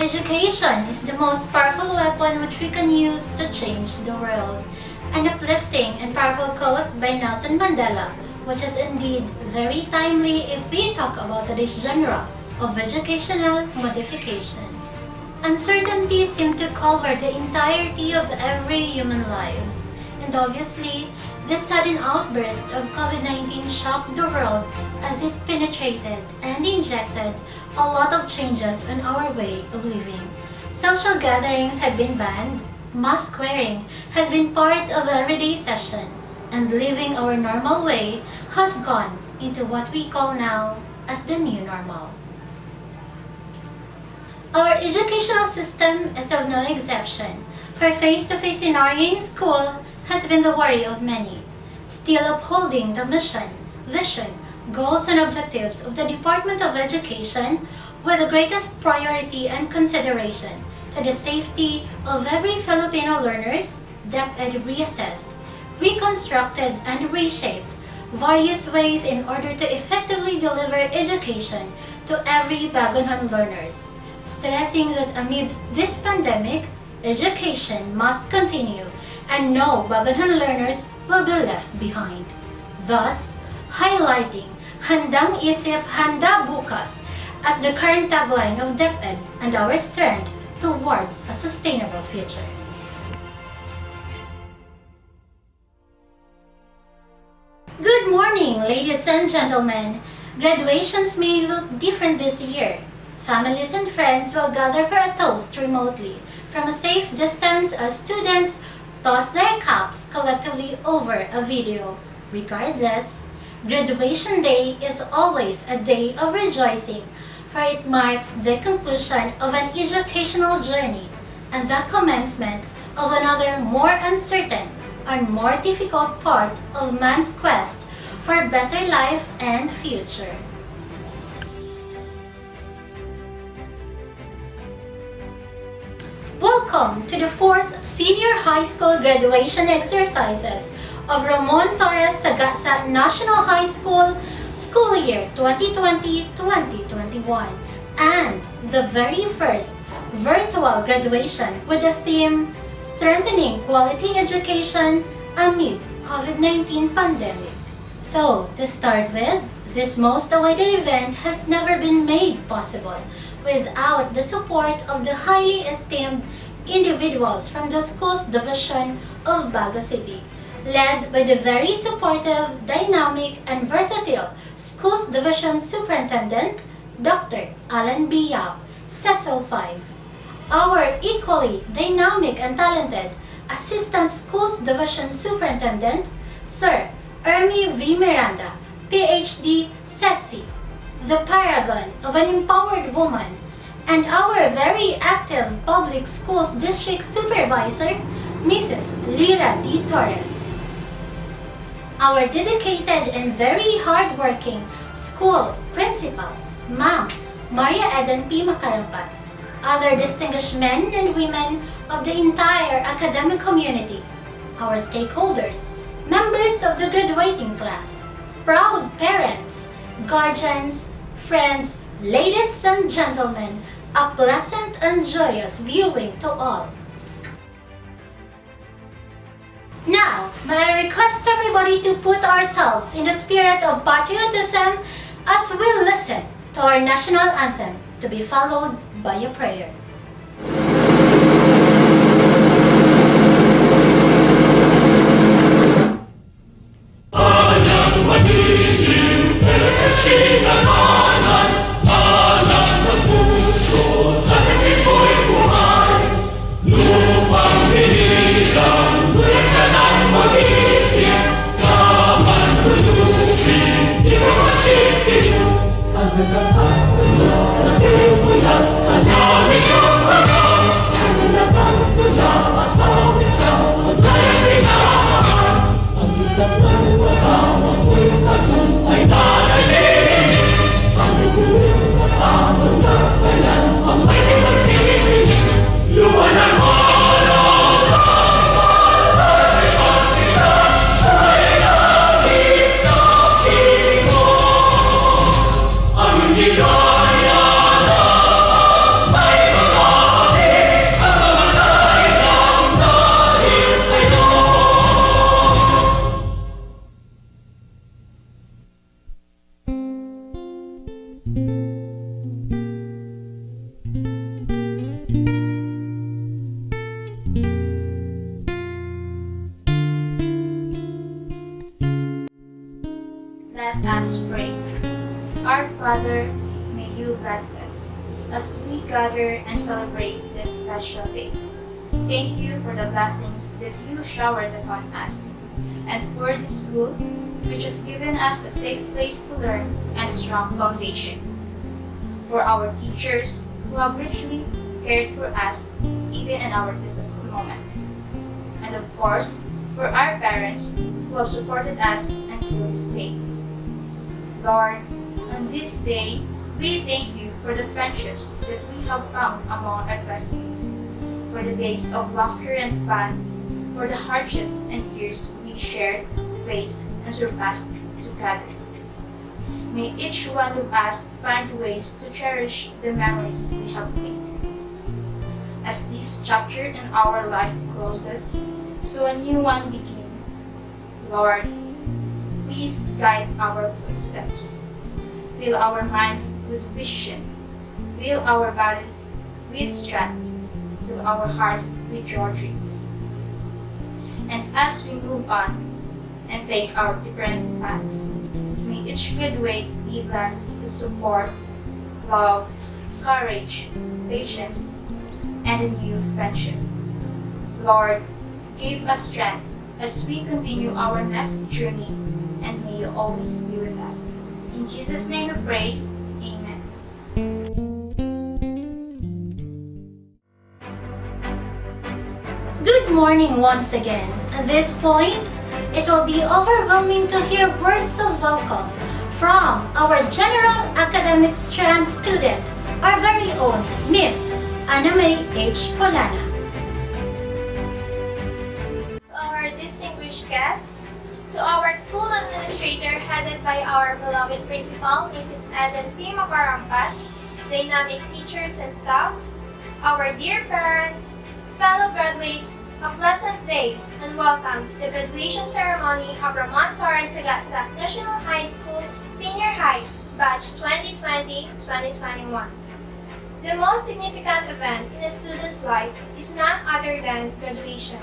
Education is the most powerful weapon which we can use to change the world. An uplifting and powerful quote by Nelson Mandela, which is indeed very timely if we talk about this genre of educational modification. Uncertainty seemed to cover the entirety of every human lives, and obviously, this sudden outburst of COVID-19 shocked the world as it penetrated and injected a lot of changes in our way of living. Social gatherings had been banned, mask wearing has been part of everyday session, and living our normal way has gone into what we call now as the new normal. Our educational system is of no exception, for face-to-face scenario in school has been the worry of many, still upholding the mission, vision, goals and objectives of the Department of Education with the greatest priority and consideration to the safety of every Filipino learners. DepEd reassessed, reconstructed and reshaped various ways in order to effectively deliver education to every Bagunon learners, stressing that amidst this pandemic, education must continue and no Bagunon learners will be left behind. Thus, highlighting Handang Isip, Handa Bukas as the current tagline of DepEd and our strength towards a sustainable future. Good morning, ladies and gentlemen. Graduations may look different this year. Families and friends will gather for a toast remotely from a safe distance as students toss their caps collectively over a video. Regardless, graduation day is always a day of rejoicing, for it marks the conclusion of an educational journey and the commencement of another more uncertain and more difficult part of man's quest for better life and future. Welcome to the 4th Senior High School graduation exercises of Ramon Torres Sagasa National High School, school year 2020-2021, and the very first virtual graduation with the theme Strengthening Quality Education Amid COVID-19 Pandemic. So, to start with, this most awaited event has never been made possible without the support of the highly esteemed individuals from the school's division of Baga City, led by the very supportive, dynamic, and versatile Schools Division Superintendent, Dr. Alan B. Yap, CESO 5. Our equally dynamic and talented Assistant Schools Division Superintendent, Sir Ermi V. Miranda, PhD, CESI, the paragon of an empowered woman, and our very active Public Schools District Supervisor, Mrs. Lira D. Torres. Our dedicated and very hardworking school principal, Ma'am Maria Eden P. Makarampat, other distinguished men and women of the entire academic community, our stakeholders, members of the graduating class, proud parents, guardians, friends, ladies and gentlemen, a pleasant and joyous viewing to all. Now, may I request everybody to put ourselves in the spirit of patriotism as we listen to our national anthem, to be followed by a prayer. Sa simula, sa Let us pray. Our Father, may you bless us as we gather and celebrate this special day. Thank you for the blessings that you showered upon us, and for this school, which has given us a safe place to learn and a strong foundation. For our teachers who have richly cared for us even in our deepest moment. And of course, for our parents who have supported us until this day. Lord, on this day, we thank you for the friendships that we have found among our classmates, for the days of laughter and fun, for the hardships and tears we shared, faced, and surpassed together. May each one of us find ways to cherish the memories we have made. As this chapter in our life closes, so a new one begins. Lord, please guide our footsteps. Fill our minds with vision. Fill our bodies with strength. Fill our hearts with your dreams. And as we move on and take our different paths, may each graduate be blessed with support, love, courage, patience, and a new friendship. Lord, give us strength as we continue our next journey, and may you always be with us. In Jesus' name we pray, Amen. Good morning once again. At this point, it will be overwhelming to hear words of welcome from our General Academic Strand student, our very own Miss Anna May H. Polana. Our distinguished guest, to our school administrator headed by our beloved principal, Mrs. Eden P. Macarampat, dynamic teachers and staff, our dear parents, fellow graduates, a pleasant day and welcome to the graduation ceremony of Ramon Torres Sagasa National High School Senior High Batch 2020-2021. The most significant event in a student's life is none other than graduation.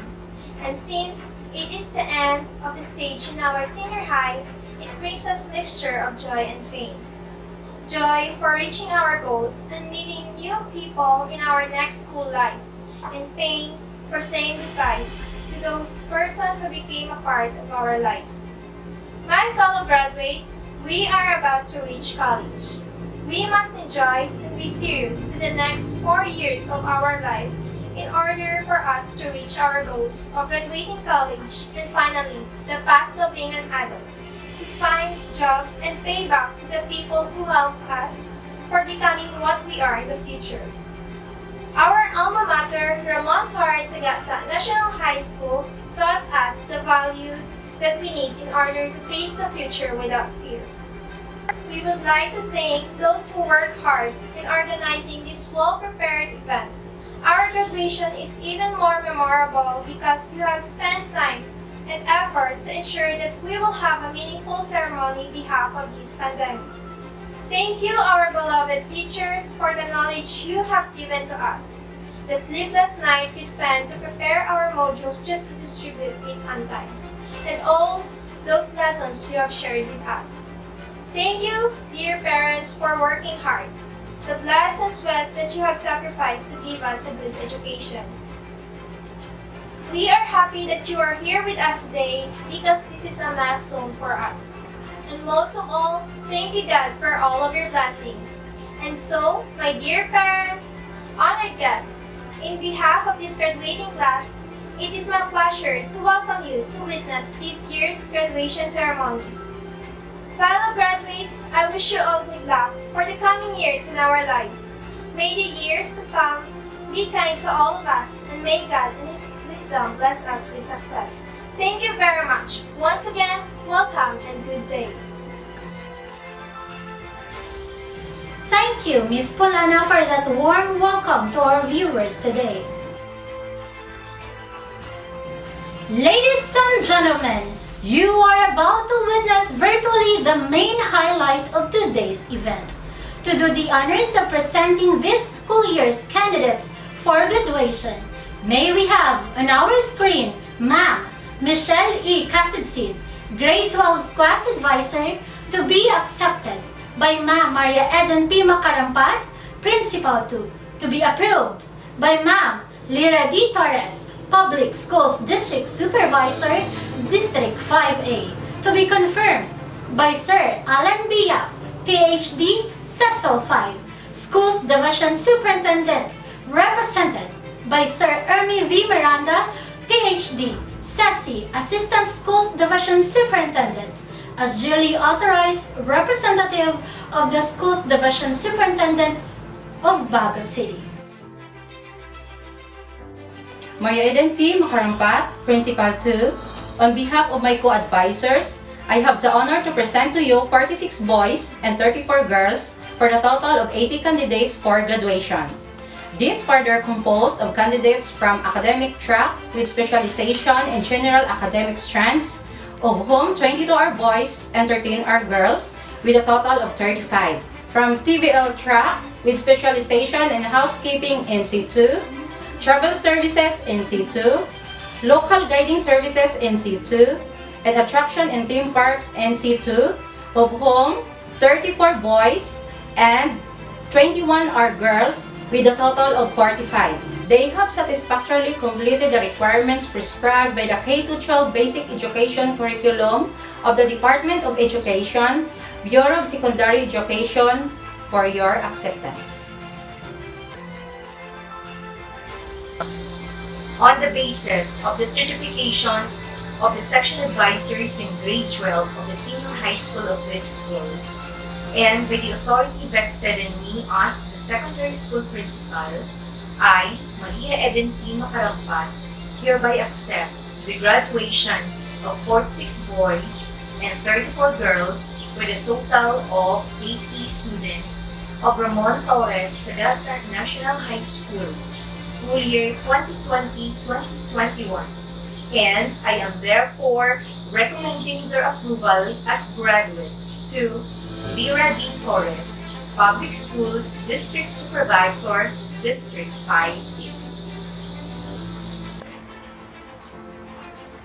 And since it is the end of the stage in our senior high, it brings us mixture of joy and pain. Joy for reaching our goals and meeting new people in our next school life, and pain for saying goodbyes to those persons who became a part of our lives. My fellow graduates, we are about to reach college. We must enjoy and be serious to the next 4 years of our life in order for us to reach our goals of graduating college and finally the path of being an adult, to find job and pay back to the people who help us for becoming what we are in the future. Our alma mater, Ramon Torres Sagasa National High School, taught us the values that we need in order to face the future without fear. We would like to thank those who work hard in organizing this well-prepared event. Our graduation is even more memorable because you have spent time and effort to ensure that we will have a meaningful ceremony on behalf of this pandemic. Thank you, our beloved teachers, for the knowledge you have given to us, the sleepless night you spent to prepare our modules just to distribute it on time, and all those lessons you have shared with us. Thank you, dear parents, for working hard, the blood and sweats that you have sacrificed to give us a good education. We are happy that you are here with us today because this is a milestone for us. And most of all, thank you God for all of your blessings. And so, my dear parents, honored guests, in behalf of this graduating class, it is my pleasure to welcome you to witness this year's graduation ceremony. Fellow graduates, I wish you all good luck for the coming years in our lives. May the years to come be kind to all of us, and may God and His wisdom bless us with success. Thank you very much. Once again, welcome and good day. Thank you, Miss Polana, for that warm welcome to our viewers today. Ladies and gentlemen, you are about to witness virtually the main highlight of today's event. To do the honors of presenting this school year's candidates for graduation, may we have on our screen Ma'am Michelle E. Casidsid, Grade 12 Class Advisor, To be accepted by Ma'am Maria Eden P. Macarampat, Principal 2. To be approved by Ma'am Lyra D. Torres, Public Schools District Supervisor, District 5A. To be confirmed by Sir Alan B. Yap, PhD, CESO 5, Schools Division Superintendent, represented by Sir Ermi V. Miranda, PhD, SESI, Assistant Schools Division Superintendent, as duly authorized representative of the Schools Division Superintendent of Baga City. Maria Eden P. Macarampat, Principal 2, on behalf of my co-advisors, I have the honor to present to you 46 boys and 34 girls for the total of 80 candidates for graduation. These further composed of candidates from academic track with specialization in general academic strands, of whom 22 are boys and 13 are girls, with a total of 35. From TVL track with specialization in housekeeping NC2, travel services NC2, local guiding services NC2, and attraction and theme parks NC2, of whom 34 boys and 21 are girls, with a total of 45. They have satisfactorily completed the requirements prescribed by the K-12 Basic Education Curriculum of the Department of Education, Bureau of Secondary Education, for your acceptance. On the basis of the certification of the section advisors in grade 12 of the senior high school of this school, and by the authority vested in me as the secondary school principal, I, Maria Eden P. Macarampat, hereby accept the graduation of 46 boys and 34 girls with a total of 80 students of Ramon Torres, Sagasa National High School, school year 2020-2021. And I am therefore recommending their approval as graduates to Lyra D. Torres, Public Schools District Supervisor, District 5A.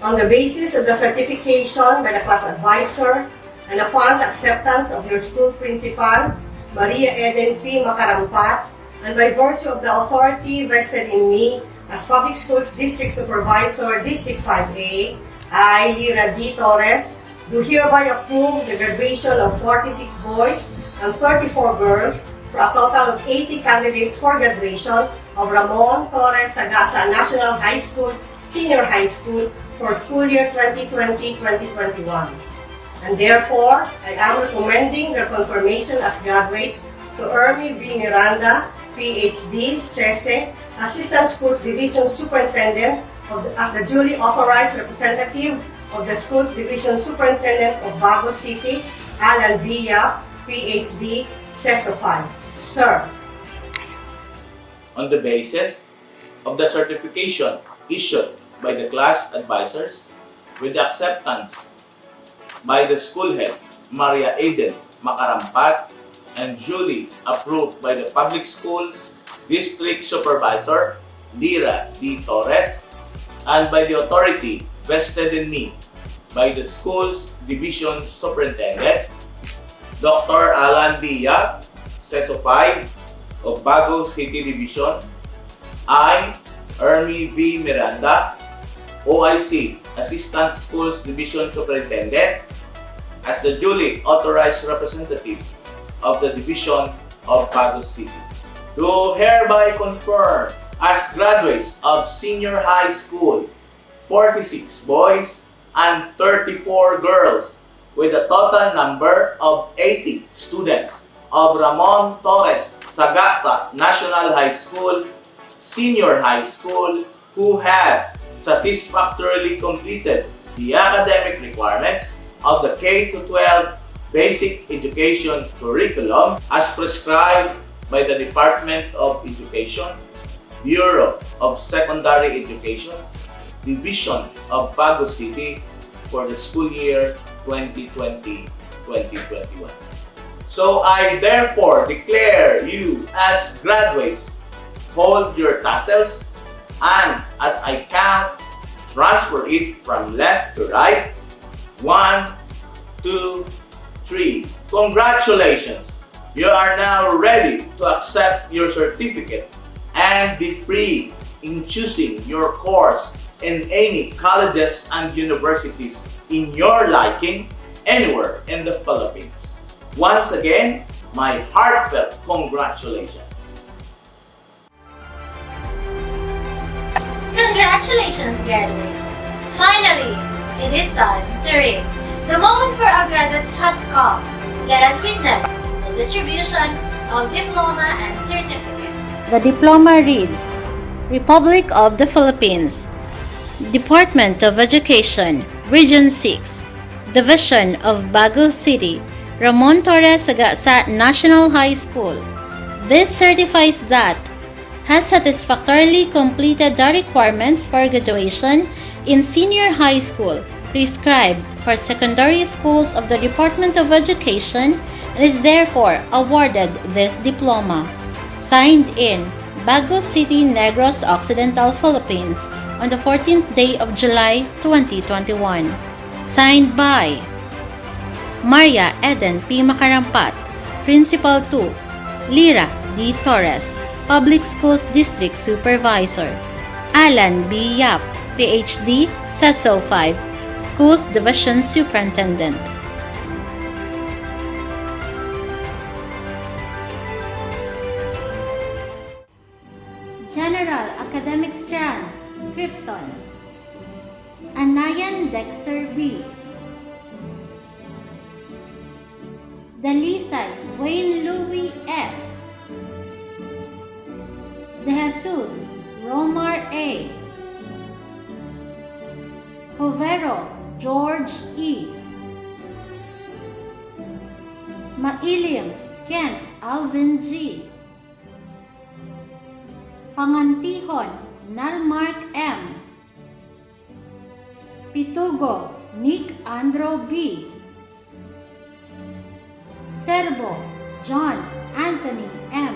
On the basis of the certification by the class advisor and upon the acceptance of your school principal, Maria Eden P. Macarampat, and by virtue of the authority vested in me as Public Schools District Supervisor, District 5A, I, Lyra D. Torres, do hereby approve the graduation of 46 boys and 34 girls for a total of 80 candidates for graduation of Ramon Torres Sagasa National High School, Senior High School for school year 2020-2021. And therefore, I am recommending their confirmation as graduates to Ermi V. Miranda, PhD, SESE, Assistant Schools Division Superintendent as the duly authorized representative of the Schools Division Superintendent of Bago City, Alan B. Yap, PhD, CESO 5. Sir. On the basis of the certification issued by the class advisors with the acceptance by the school head, Maria Eden Macarampat, and duly approved by the Public Schools District Supervisor, Lyra D. Torres, and by the authority vested in me by the Schools Division Superintendent, Dr. Alan B. Yap, CESO 5 of Bago City Division, I, Ermi V. Miranda, OIC, Assistant Schools Division Superintendent, as the duly authorized representative of the Division of Bago City, do hereby confirm as graduates of Senior High School 46 boys and 34 girls with a total number of 80 students of Ramon Torres Sagasa National High School, Senior High School who have satisfactorily completed the academic requirements of the K-12 Basic Education Curriculum as prescribed by the Department of Education, Bureau of Secondary Education, Division of Bago City for the school year 2020-2021. So I therefore declare you as graduates. Hold your tassels, and as I count, transfer it from left to right. 1, 2, 3. Congratulations! You are now ready to accept your certificate and be free in choosing your course in any colleges and universities in your liking anywhere in the Philippines. Once again, my heartfelt congratulations. Congratulations, graduates! Finally, it is time to read. The moment for our graduates has come. Let us witness the distribution of diploma and certificate. The diploma reads, Republic of the Philippines, Department of Education, Region 6, Division of Baguio City, Ramon Torres Sagasa National High School. This certifies that has satisfactorily completed the requirements for graduation in senior high school prescribed for secondary schools of the Department of Education and is therefore awarded this diploma. Signed in Baguio City, Negros Occidental, Philippines on the 14th day of July 2021. Signed by Maria Eden P. Makarampat, Principal 2, Lira D. Torres, Public Schools District Supervisor, Alan B. Yap, PhD, CESO 5, Schools Division Superintendent. General Academic Strand, Krypton, Anayan Dexter B. Dalisay Wayne Louis S. De Jesus Romar A. Jovero George E. Mailim Kent Alvin G. Pangantihon Nalmark M. Pitugo Nick Andro B. Serbo John Anthony M.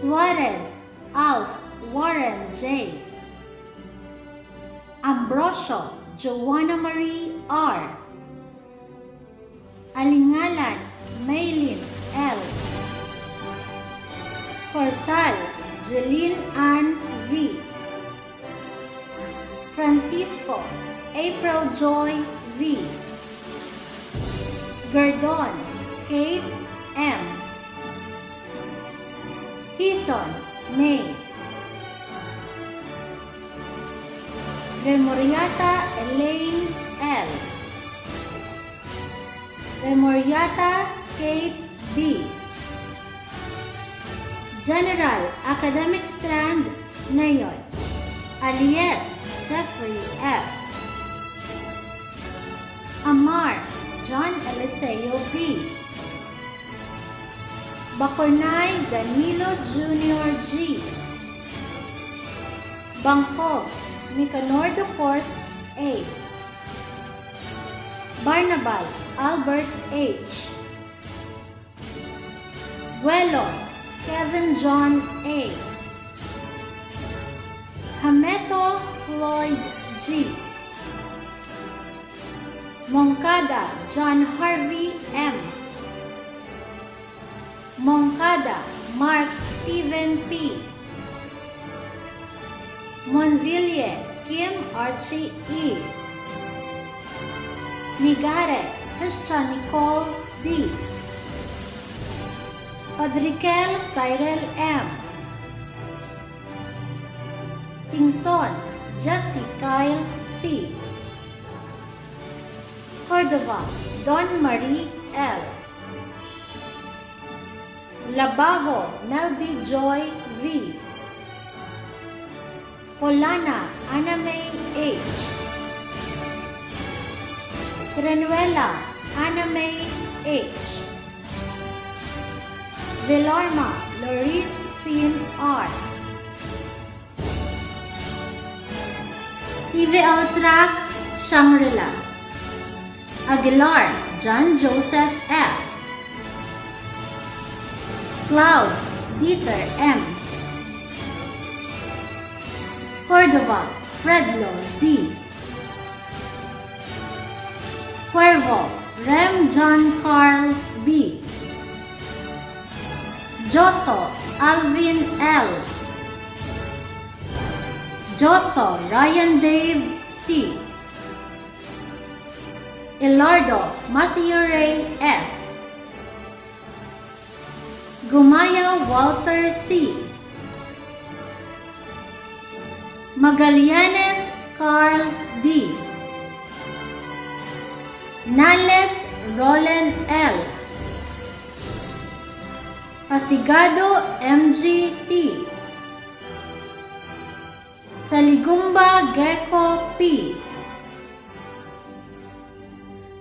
Suarez Alf Warren J. Ambrosio Joanna Marie R. Alingalan Maylin L. Corsal Jeline Ann V. Francisco April Joy V. Gerdon Kate M. Hison May. Remoriata Elaine L. Remoriata Kate B. General Academic Strand Nayon, alias Jeffrey F. Amar John Eliseo B. Bacornay Danilo Jr. G. Bangkok Nicanor IV A. Barnabal Albert H. Buelos Kevin John A. Hameto Floyd G. Moncada John Harvey M. Moncada Mark Stephen P. Monvillier Kim Archie E. Nigare Christian Nicole D. Padrikel Cyril M. Tingson Jesse Kyle C. Cordova Don Marie L. Labajo Melby Joy V. Polana Aname H. Trenuela Aname H. Villarma Loris Finn R. TVL Track Shangri-La. Aguilar John Joseph F. Cloud Dieter M. Cordova Fredlo Z. Cuervo Rem John Carl B. Joso Alvin L. Joso Ryan Dave C. Ilardo Matthew Ray S. Gumaya Walter C. Magallanes Carl D. Nales Roland L. Pasigado MG T. Saligumba Gecko P.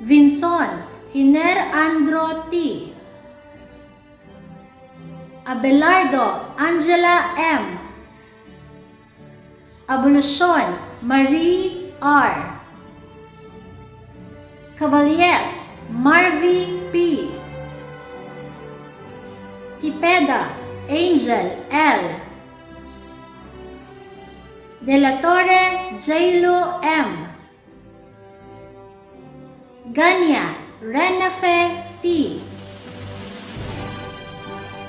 Vinson Hiner Andro T. Abelardo Angela M. Abolucion Marie R. Caballes Marvy P. Cepeda Angel L. De la Torre Jailu M. Ganya Renafe T.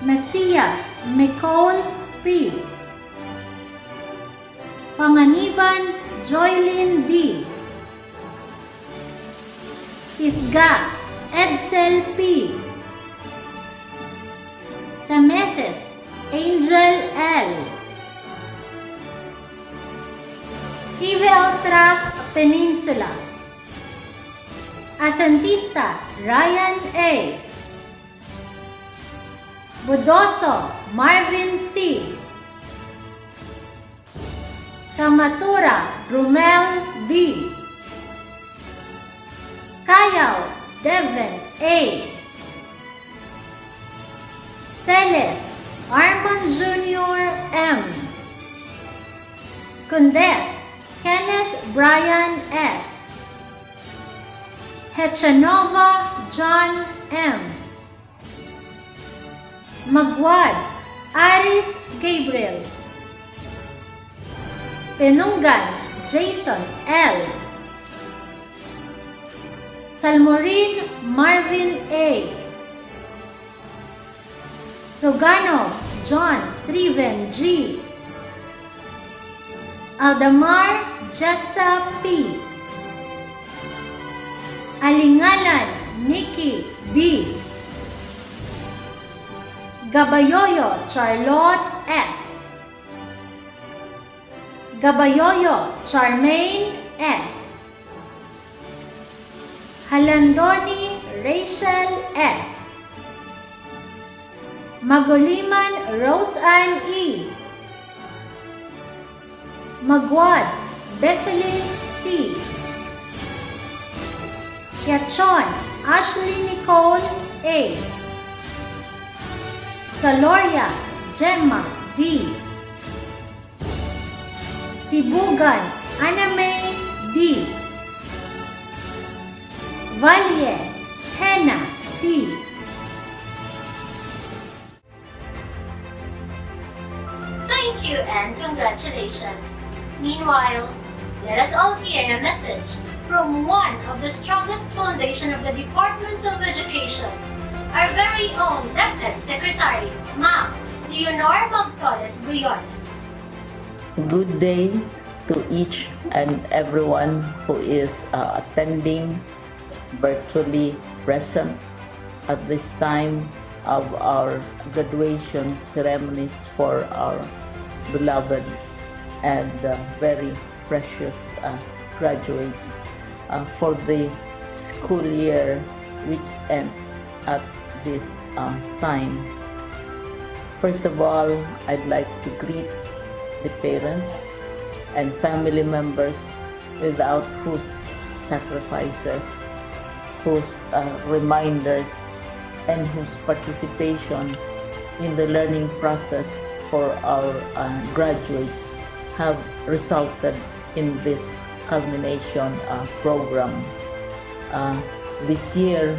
Mesias Nicole P. Panganiban Joylyn D. Isga Edsel P. Tameses Angel L. TVL Track Peninsula. Asantista Ryan A. Budoso Marvin C. Kamatura Rumel B. Kayao Devin A. Celes Armand Jr. M. Condes Kenneth Brian S. Hechanova John M. Magwad Aris Gabriel. Penungan Jason L. Salmorin Marvin A. Sogano John Triven G. Aldamar Jessa P. Alingalan Nikki B. Gabayoyo Charlotte S. Gabayoyo Charmaine S. Halandoni Rachel S. Magoliman Roseanne E. Magwad Bethany T. Kiachon Ashley Nicole A. Saloria Gemma D. Sibugan Aname D. Valle Hena P. Thank you and congratulations. Meanwhile, let us all hear a message from one of the strongest foundation of the Department of Education, our very own DepEd Secretary, Ma'am Leonor Torres Briones. Good day to each and everyone who is attending virtually present at this time of our graduation ceremonies for our beloved and very precious graduates for the school year which ends at this time. First of all, I'd like to greet the parents and family members without whose sacrifices, whose reminders, and whose participation in the learning process for our graduates have resulted in this culmination program. This year,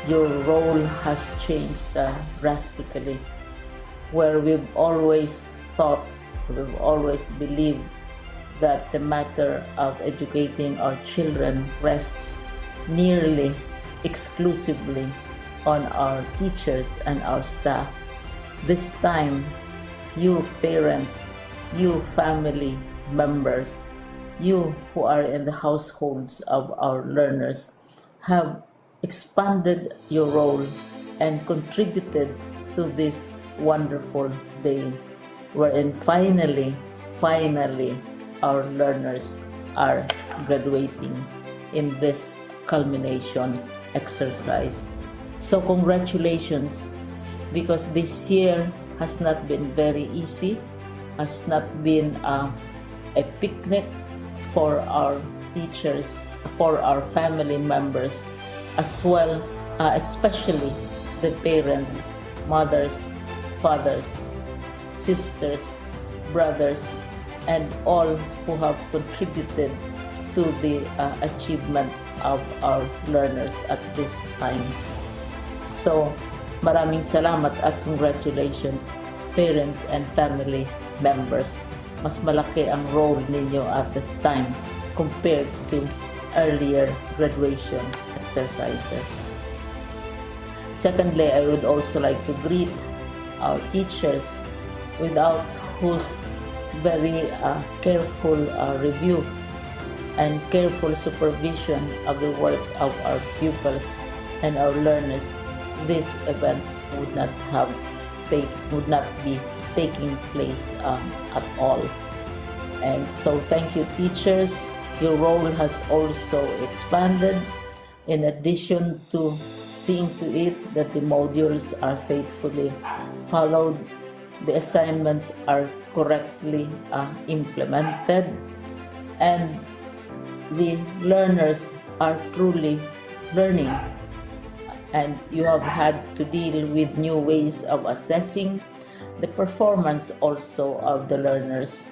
your role has changed drastically, where we've always thought, we've always believed that the matter of educating our children rests nearly exclusively on our teachers and our staff. This time, you parents, you family members, you who are in the households of our learners have expanded your role and contributed to this wonderful day wherein finally our learners are graduating in this culmination exercise. So congratulations, because this year has not been very easy, has not been a picnic for our teachers, for our family members, as well, especially the parents, mothers, fathers, sisters, brothers, and all who have contributed to the achievement of our learners at this time. So, maraming salamat at congratulations, parents and family members. Mas malaki ang role ninyo at this time compared to earlier graduation exercises. Secondly, I would also like to greet our teachers, without whose very careful review and careful supervision of the work of our pupils and our learners, this event would not be taking place at all. And so thank you, teachers. Your role has also expanded. In addition to seeing to it that the modules are faithfully followed, the assignments are correctly implemented, and the learners are truly learning. And you have had to deal with new ways of assessing the performance also of the learners.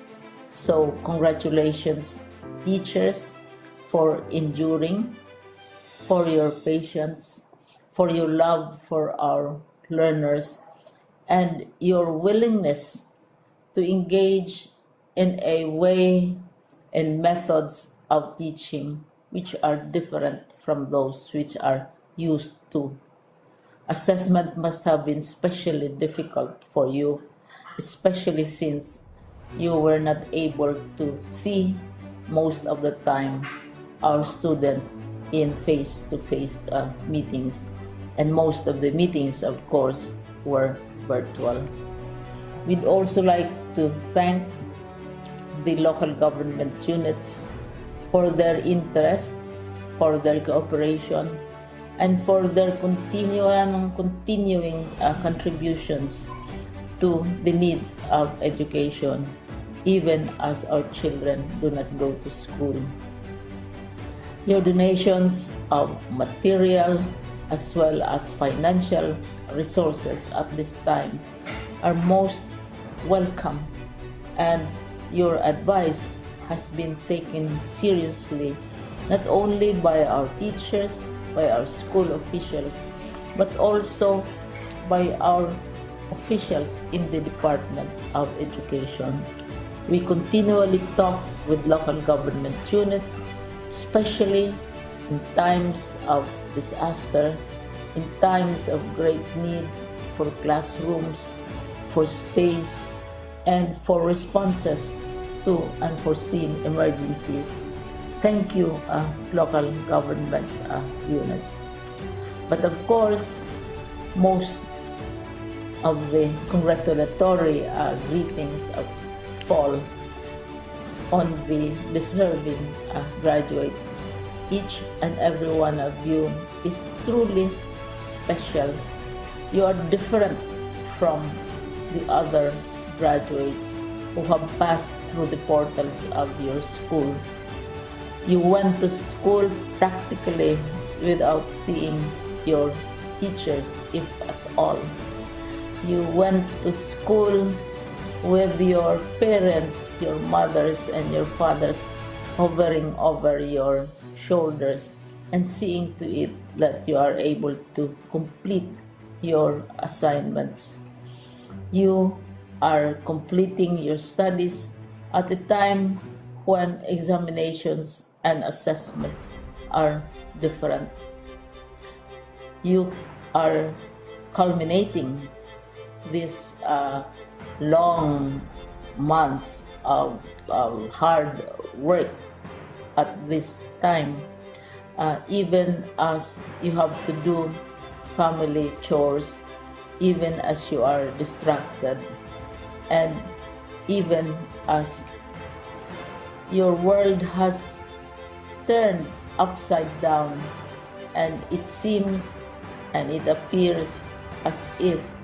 So congratulations, teachers, for enduring, for your patience, for your love for our learners, and your willingness to engage in a way and methods of teaching which are different from those which are used to. Assessment must have been especially difficult for you, especially since you were not able to see most of the time our students in face-to-face meetings, and most of the meetings, of course, were virtual. We'd also like to thank the local government units for their interest, for their cooperation, and for their continuing contributions to the needs of education, even as our children do not go to school. Your donations of material as well as financial resources at this time are most welcome, and your advice has been taken seriously not only by our teachers, by our school officials, but also by our officials in the Department of Education. We continually talk with local government units, especially in times of disaster, in times of great need for classrooms, for space, and for responses to unforeseen emergencies. Thank you, local government units. But of course, most of the congratulatory greetings fall on the deserving graduate. Each and every one of you is truly special. You are different from the other graduates who have passed through the portals of your school. You went to school practically without seeing your teachers, if at all. You went to school with your parents, your mothers and your fathers hovering over your shoulders and seeing to it that you are able to complete your assignments. You are completing your studies at a time when examinations and assessments are different. you are culminating these long months of hard work at this time, even as you have to do family chores, even as you are distracted, and even as your world has turned upside down, and it seems and it appears as if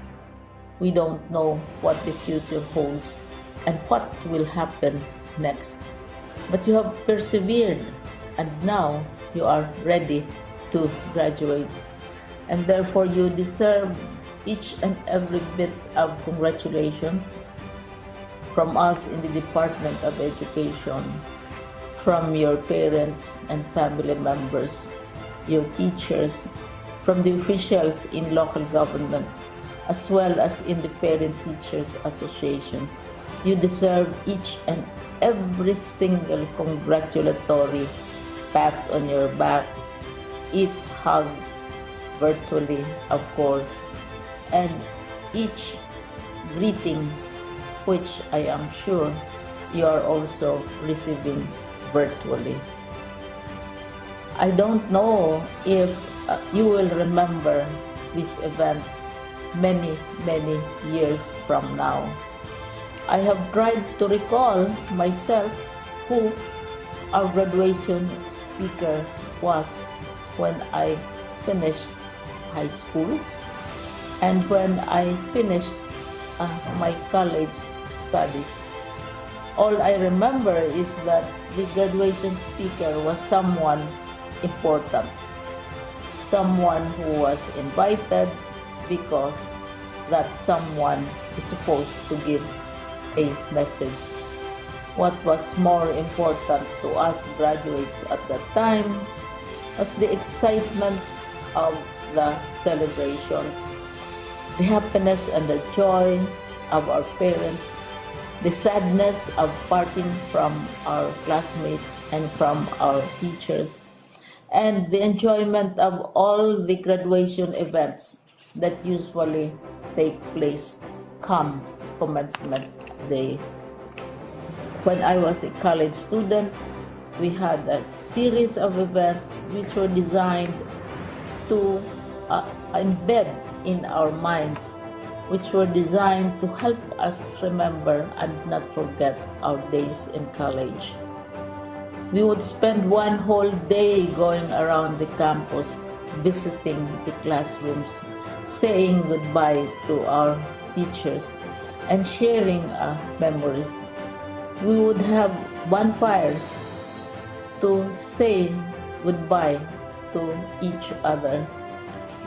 we don't know what the future holds and what will happen next. But you have persevered, and now you are ready to graduate, and therefore you deserve each and every bit of congratulations from us in the Department of Education, from your parents and family members, your teachers, from the officials in local government, as well as in the parent teachers associations. You deserve each and every single congratulatory pat on your back, each hug virtually, of course, and each greeting, which I am sure you are also receiving virtually. I don't know if you will remember this event many years from now. I have tried to recall myself who our graduation speaker was when I finished high school and when I finished my college studies. All I remember is that the graduation speaker was someone important, someone who was invited because that someone is supposed to give a message. What was more important to us graduates at that time was the excitement of the celebrations, the happiness and the joy of our parents, the sadness of parting from our classmates and from our teachers, and the enjoyment of all the graduation events that usually take place come commencement day. When I was a college student, we had a series of events which were designed to embed in our minds, which were designed to help us remember and not forget our days in college. We would spend one whole day going around the campus, visiting the classrooms, saying goodbye to our teachers, and sharing memories. We would have bonfires to say goodbye to each other.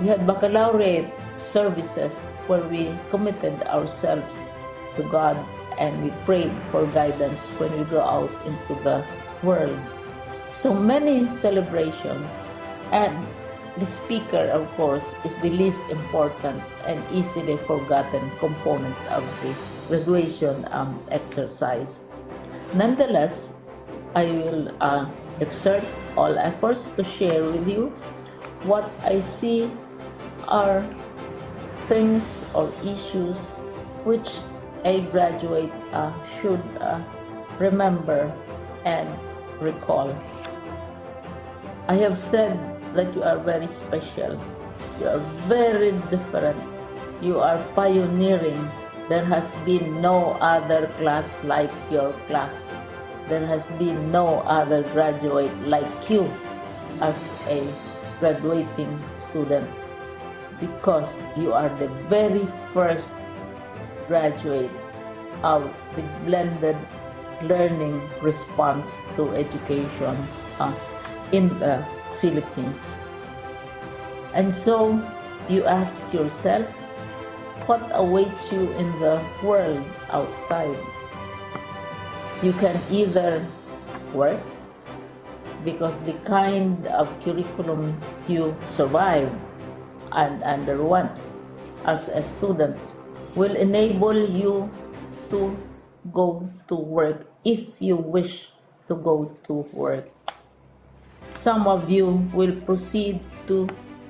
We had baccalaureate services where we committed ourselves to God and we prayed for guidance when we go out into the world. So many celebrations, and the speaker, of course, is the least important and easily forgotten component of the graduation exercise. Nonetheless, I will exert all efforts to share with you what I see are things or issues which a graduate should remember and recall. I have said that you are very special. You are very different. You are pioneering. There has been no other class like your class. There has been no other graduate like you as a graduating student, because you are the very first graduate of the blended learning response to education in the Philippines. And so you ask yourself, what awaits you in the world outside? You can either work, because the kind of curriculum you survive and underwent as a student will enable you to go to work if you wish to go to work. Some of you will proceed to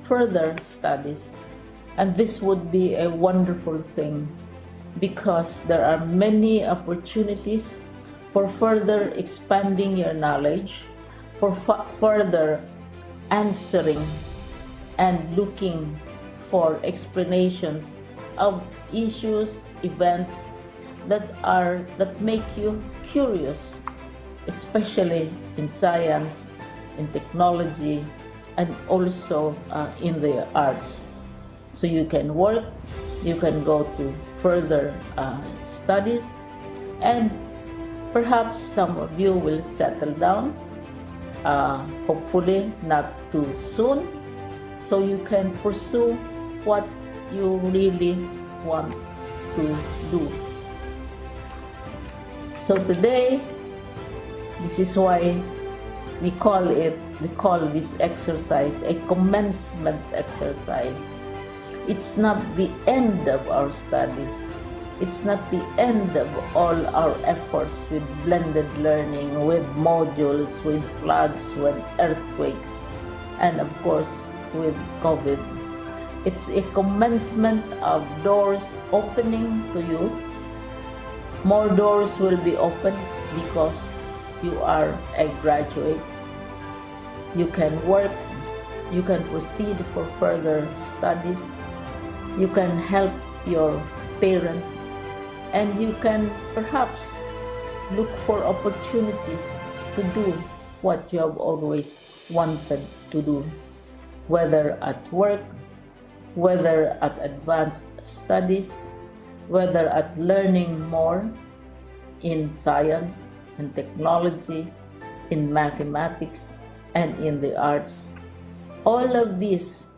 further studies. And this would be a wonderful thing because there are many opportunities for further expanding your knowledge, for further answering and looking for explanations of issues, events that make you curious, especially in science, in technology, and also in the arts. So you can work, you can go to further studies, and perhaps some of you will settle down, hopefully not too soon, so you can pursue what you really want to do. So today, this is why we call this exercise a commencement exercise. It's not the end of our studies. It's not the end of all our efforts with blended learning, with modules, with floods, with earthquakes, and of course with COVID. It's a commencement of doors opening to you. More doors will be opened because you are a graduate. You can work, you can proceed for further studies, you can help your parents, and you can perhaps look for opportunities to do what you have always wanted to do, whether at work, whether at advanced studies, whether at learning more in science and technology, in mathematics, and in the arts. All of these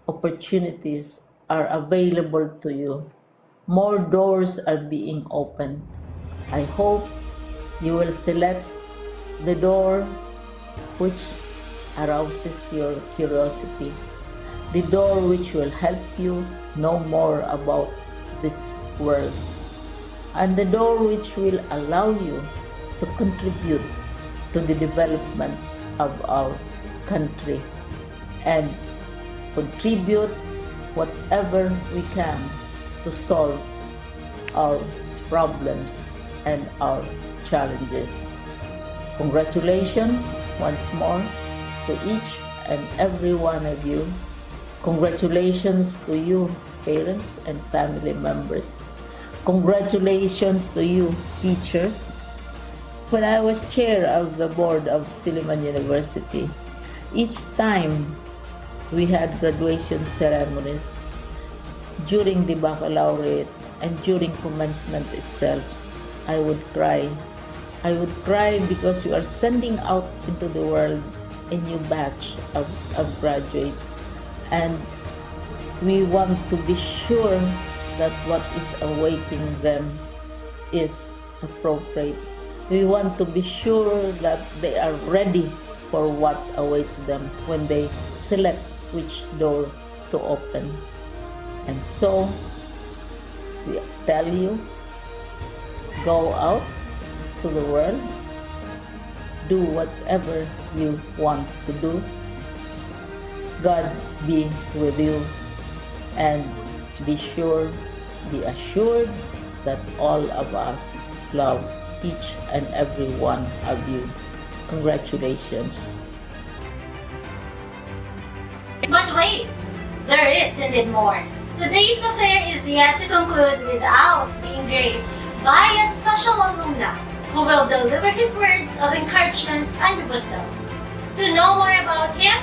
opportunities are available to you. More doors are being opened. I hope you will select the door which arouses your curiosity, the door which will help you know more about this world, and the door which will allow you to contribute to the development of our country and contribute whatever we can to solve our problems and our challenges. Congratulations once more to each and every one of you. Congratulations to you, parents and family members. Congratulations to you, teachers. When I was chair of the board of Silliman University, each time we had graduation ceremonies, during the baccalaureate and during commencement itself, I would cry. I would cry because we are sending out into the world a new batch of graduates, and we want to be sure that what is awaiting them is appropriate. We want to be sure that they are ready for what awaits them when they select which door to open. And so, we tell you, go out to the world, do whatever you want to do. God be with you, and be assured that all of us love each and every one of you. Congratulations. But wait, there is indeed more. Today's affair is yet to conclude without being graced by a special alumna who will deliver his words of encouragement and wisdom. To know more about him,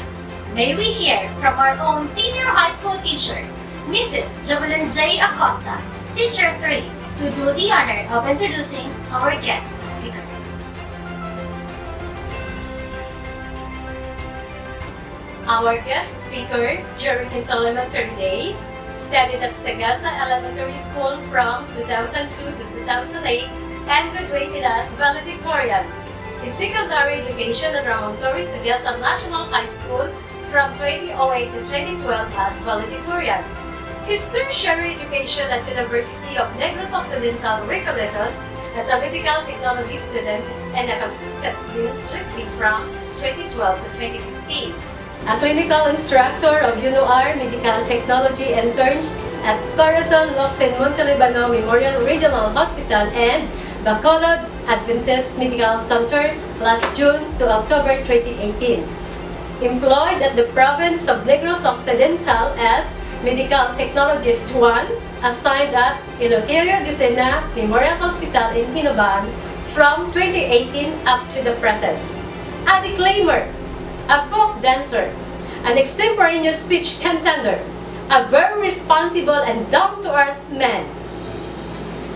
may we hear from our own senior high school teacher, Mrs. Jovelyn J. Acosta, Teacher 3, to do the honor of introducing our guest speaker. Our guest speaker during his elementary days studied at Sagasa Elementary School from 2002 to 2008 and graduated as valedictorian. His secondary education at Ramon Torres Sagasa National High School from 2008 to 2012 as valedictorian. His tertiary education at University of Negros Occidental Recoletos as a medical technology student and a consistent news listing from 2012 to 2015. a clinical instructor of UNOR Medical Technology interns at Corazon Locsin Montalibano Memorial Regional Hospital and Bacolod Adventist Medical Center last June to October 2018. Employed at the province of Negros Occidental as Medical Technologist 1, assigned at Eleuterio de Sena Memorial Hospital in Hinoban from 2018 up to the present. A declaimer, a folk dancer, an extemporaneous speech contender, a very responsible and down-to-earth man.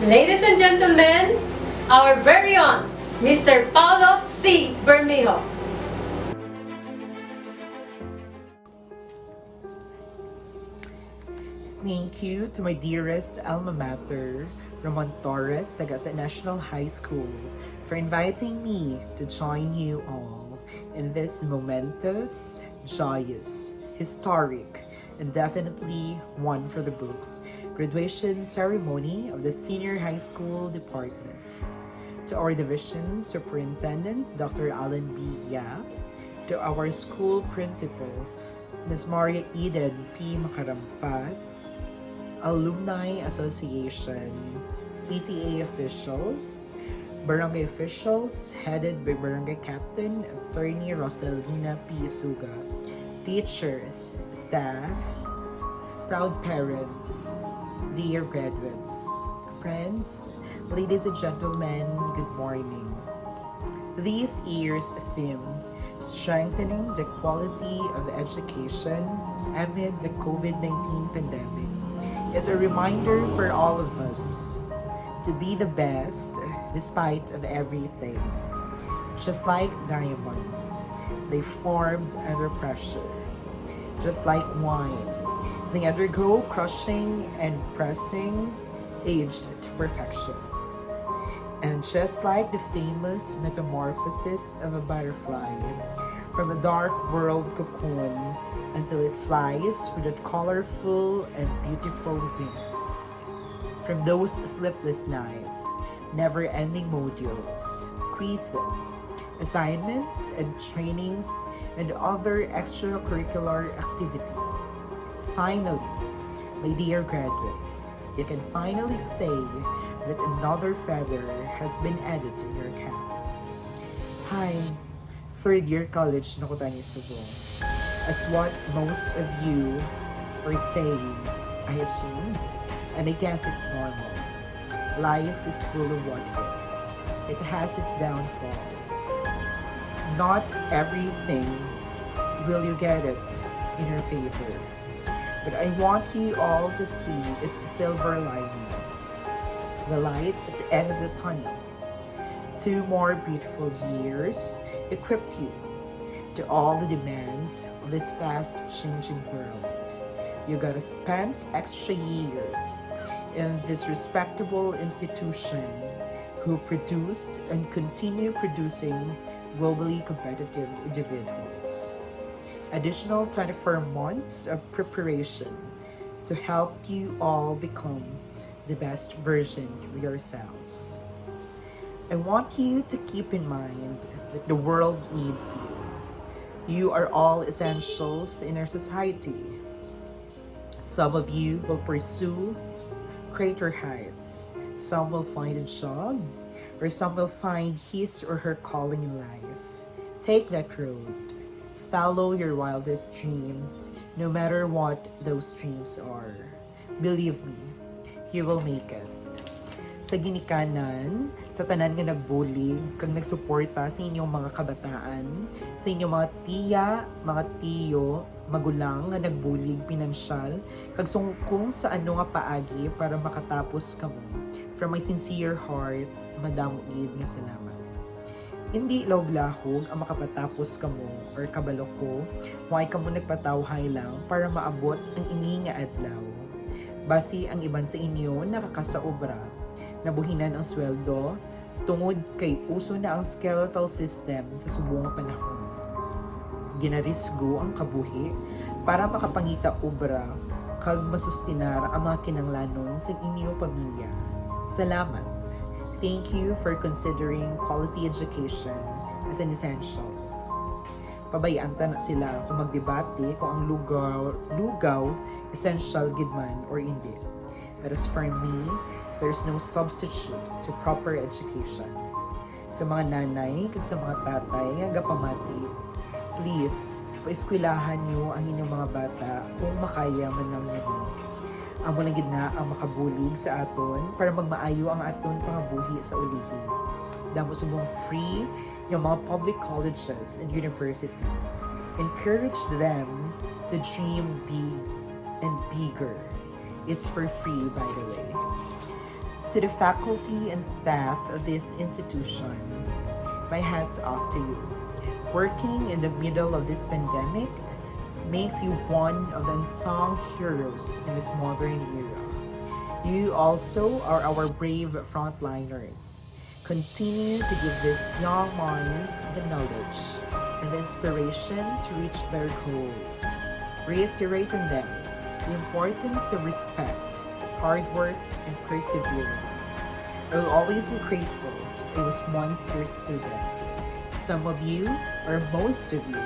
Ladies and gentlemen, our very own Mr. Paulo C. Bermejo. Thank you to my dearest alma mater, Ramon Torres, Sagasa National High School, for inviting me to join you all in this momentous, joyous, historic, and definitely one for the books graduation ceremony of the Senior High School Department. To our Division Superintendent, Dr. Alan B. Yap, to our school principal, Ms. Maria Eden P. Makarampat, Alumni Association, PTA officials, barangay officials headed by Barangay Captain Attorney Rosalina P. Isuga, teachers, staff, proud parents, dear graduates, friends, ladies and gentlemen, good morning. This year's theme, strengthening the quality of education amid the COVID-19 pandemic, is a reminder for all of us to be the best despite of everything. Just like diamonds, they formed under pressure. Just like wine, they undergo crushing and pressing, aged to perfection. And just like the famous metamorphosis of a butterfly from a dark world cocoon until it flies with its colorful and beautiful wings. From those sleepless nights, never-ending modules, quizzes, assignments and trainings, and other extracurricular activities. Finally, my dear graduates, you can finally say that another feather has been added to your cap. Hi, third year college na ko tayo Subo. As what most of you are saying, I assumed, and I guess it's normal. Life is full of what ifs. It has its downfall. Not everything will you get it in your favor. But I want you all to see its silver lining. The light at the end of the tunnel. 2 more beautiful years equipped you to all the demands of this fast-changing world. You gotta spend extra years in this respectable institution who produced and continue producing globally competitive individuals. Additional 24 months of preparation to help you all become the best version of yourselves. I want you to keep in mind that the world needs you. You are all essentials in our society. Some of you will pursue greater heights. Some will find a job, or some will find his or her calling in life. Take that road. Follow your wildest dreams, no matter what those dreams are. Believe me, you will make it. Sa ginikanan, sa tanan nga nagbulig, kag nagsuporta sa inyong mga kabataan, sa inyong mga tiya, mga tiyo, magulang nga nagbulig pinansyal, kag sungkong sa ano nga paagi para makatapos kamo. From my sincere heart, madamo gid nga salamat. Hindi lawglahog ang makapatapos kamo or kabalo ko, why kamo nagpatawhay lang para maabot ang ini nga adlaw. Basi ang iban sa inyo nakakasaobra, nabuhinan ang sweldo, tungod kay uso na ang skeletal system sa subong panahon. Ginarisgo ang kabuhi para makapangita obra kag masustinar ang mga kinanglanon sa inyong pamilya. Salamat. Thank you for considering quality education as an essential. pabayaan ta na sila kung magdebate kung ang lugaw essential gid man or hindi. But as for me, there's no substitute to proper education. Sa mga nanay kag sa mga tatay nga gapamati, please, paeskwilahan nyo ang inyong mga bata kung makaya man lang ninyo. Amo lang gid na ang makabulig sa aton para magmaayo ang aton pangabuhi sa ulihi. Damo subong free yung mga public colleges and universities. Encourage them to dream big and bigger. It's for free, by the way. To the faculty and staff of this institution, my hats off to you. Working in the middle of this pandemic makes you one of the unsung heroes in this modern era. You also are our brave frontliners. Continue to give these young minds the knowledge and the inspiration to reach their goals. Reiterating them the importance of respect, hard work, and perseverance. I will always be grateful that I was once your student. Some of you, or most of you,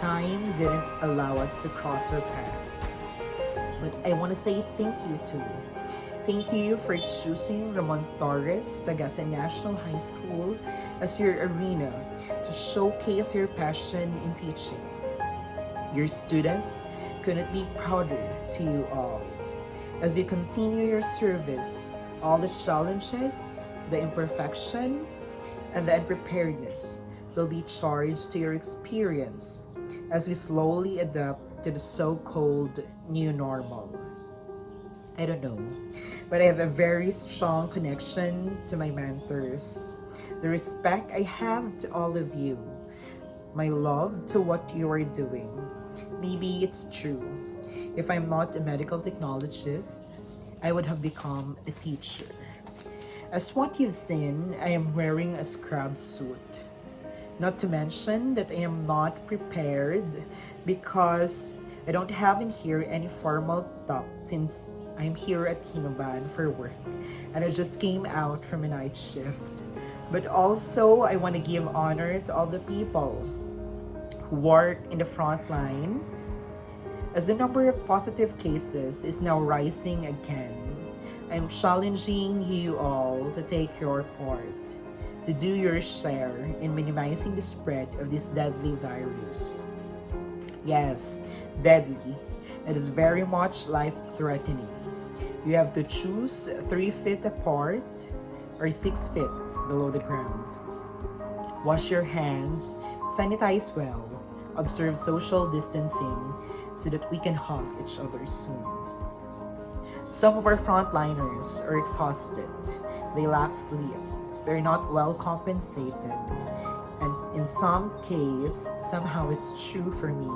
time didn't allow us to cross our paths. But I want to say thank you to you. Thank you for choosing Ramon Torres, Sagasa National High School as your arena to showcase your passion in teaching. Your students couldn't be prouder to you all. As you continue your service, all the challenges, the imperfection, and the unpreparedness will be charged to your experience as we slowly adapt to the so-called new normal. I don't know, but I have a very strong connection to my mentors. The respect I have to all of you. My love to what you are doing. Maybe it's true. If I'm not a medical technologist, I would have become a teacher. As what you've seen, I am wearing a scrub suit. Not to mention that I am not prepared because I don't have in here any formal top since I'm here at Hinoban for work and I just came out from a night shift. But also, I want to give honor to all the people who work in the front line as the number of positive cases is now rising again. I'm challenging you all to take your part, to do your share in minimizing the spread of this deadly virus. Yes, deadly. It is very much life-threatening. You have to choose 3 feet apart or 6 feet below the ground. Wash your hands, sanitize well, observe social distancing so that we can hug each other soon. Some of our frontliners are exhausted. They lack sleep. They're not well compensated. And in some case, somehow it's true for me.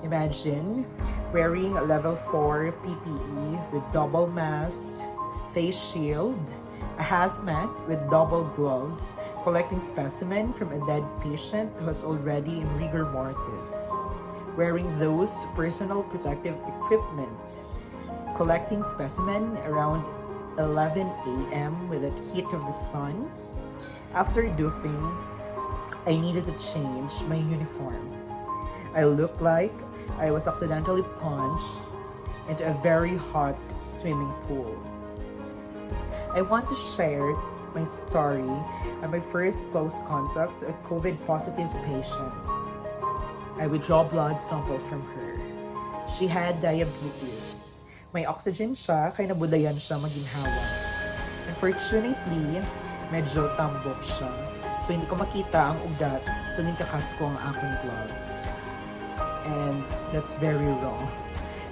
Imagine wearing a level 4 PPE with double mask, face shield, a hazmat with double gloves, collecting specimen from a dead patient who is already in rigor mortis, wearing those personal protective equipment, collecting specimen around 11 a.m. with the heat of the sun. After doofing, I needed to change my uniform. I looked like I was accidentally plunged into a very hot swimming pool. I want to share my story and my first close contact to a COVID positive patient. I withdraw blood sample from her. She had diabetes. May oxygen siya, kaya nabulayan siya maginhawa. Unfortunately, medyo tambok siya. So hindi ko makita ang ugat, so nagkakas ko ang aking gloves. And that's very wrong.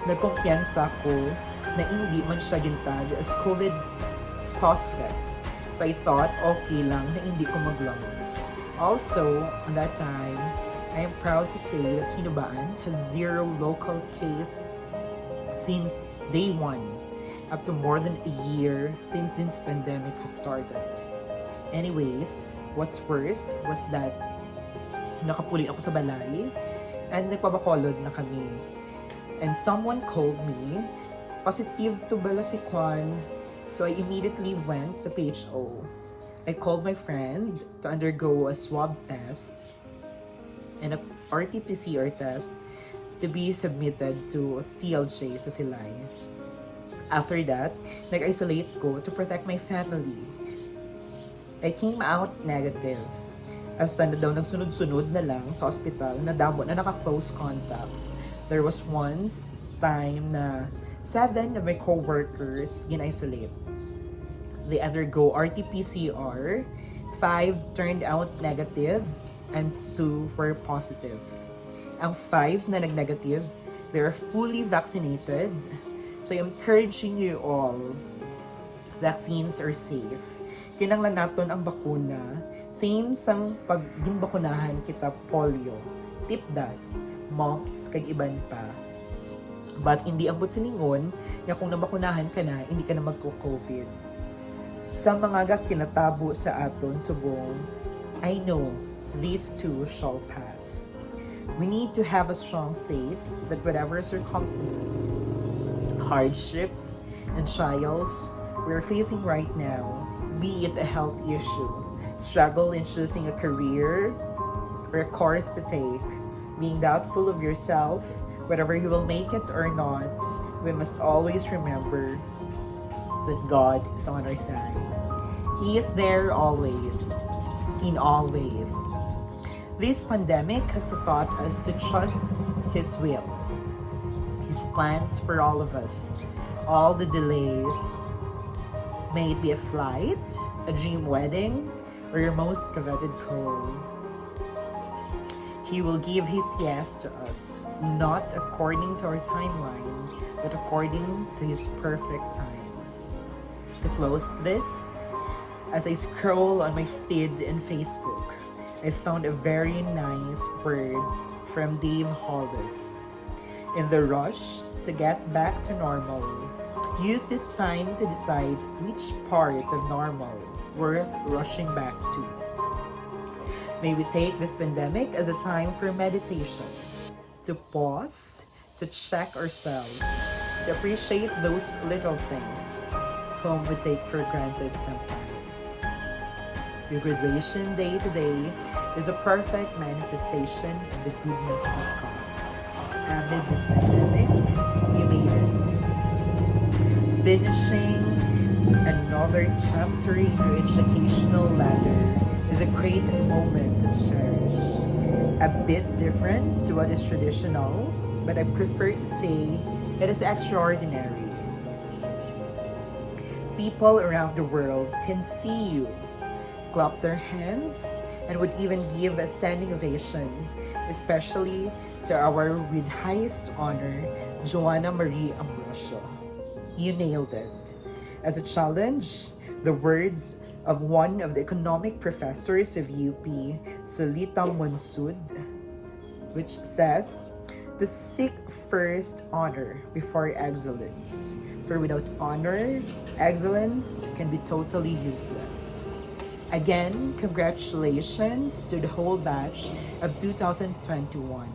Nagkumpiyansa ko na hindi man siya gintag as COVID suspect. So I thought okay lang na hindi ko mag-gloves. Also, on that time, I am proud to say that Hinubaan has 0 local case since day 1, up to more than a year since this pandemic has started. Anyways, what's worst was that nakapuli ako sa balay and nagpabakolod na kami. And someone called me, positive to bala si Kwan. So I immediately went to PHO. I called my friend to undergo a swab test. And RT-PCR test to be submitted to TLJ sa Silay. After that, nag-isolate ko to protect my family. I came out negative. Hasta na daw nagsunod-sunod na lang sa ospital na damo na naka-close contact. There was once time na 7 of my co-workers gin-isolate. They undergo RT-PCR, 5 turned out negative, and 2 were positive. Ang 5 na nag-negative, they are fully vaccinated. So I'm encouraging you all, vaccines are safe. Kinanglan naton ang bakuna, same sang pag ginbakunahan kita polio, tipdas, mumps, kag iban pa. But hindi ambot siningon nga kung nabakunahan ka na, hindi ka na magko-COVID. Sa mga kinatabo sa aton subong, I know these too shall pass. We need to have a strong faith that whatever circumstances, hardships, and trials we're facing right now, be it a health issue, struggle in choosing a career or a course to take, being doubtful of yourself, whether you will make it or not, we must always remember that God is on our side. He is there always, in all ways. This pandemic has taught us to trust His will, His plans for all of us. All the delays, may it be a flight, a dream wedding, or your most coveted goal, He will give His yes to us, not according to our timeline, but according to His perfect time. To close this, as I scroll on my feed in Facebook, I found a very nice words from Dave Hollis. In the rush to get back to normal, use this time to decide which part of normal worth rushing back to. May we take this pandemic as a time for meditation, to pause, to check ourselves, to appreciate those little things whom we take for granted sometimes. Your graduation day today is a perfect manifestation of the goodness of God. Amid this pandemic, you made it. Finishing another chapter in your educational ladder is a great moment to cherish. A bit different to what is traditional, but I prefer to say it is extraordinary. People around the world can see you, clap their hands, and would even give a standing ovation, especially to our with highest honor, Joanna Marie Ambrosio. You nailed it. As a challenge, the words of one of the economic professors of UP, Solita Monsud, which says, to seek first honor before excellence, for without honor, excellence can be totally useless. Again, congratulations to the whole batch of 2021.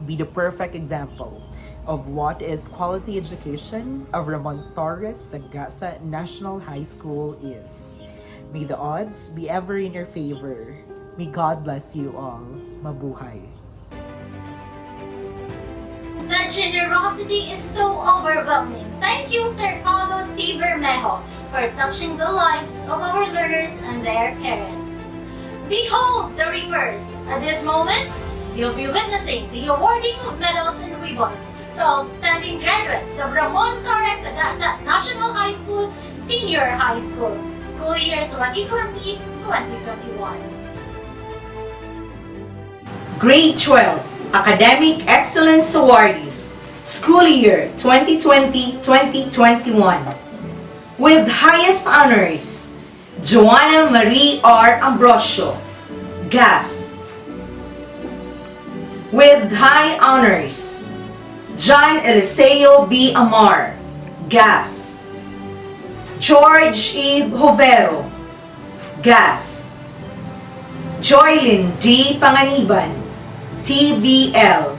Be the perfect example of what is quality education of Ramon Torres Sagasa National High School is. May the odds be ever in your favor. May God bless you all. Mabuhay. The generosity is so overwhelming. Thank you, Sir Paulo C. Bermejo, for touching the lives of our learners and their parents. Behold the reapers! At this moment, you'll be witnessing the awarding of medals and ribbons to outstanding graduates of Ramon Torres Sagasa National High School, Senior High School, school year 2020-2021. Grade 12 Academic Excellence Awardees, school year 2020-2021. With highest honors, Joanna Marie R. Ambrosio, GAS. With high honors, John Eliseo B. Amar, GAS. George E. Hovero, GAS. Joylyn D. Panganiban, TVL.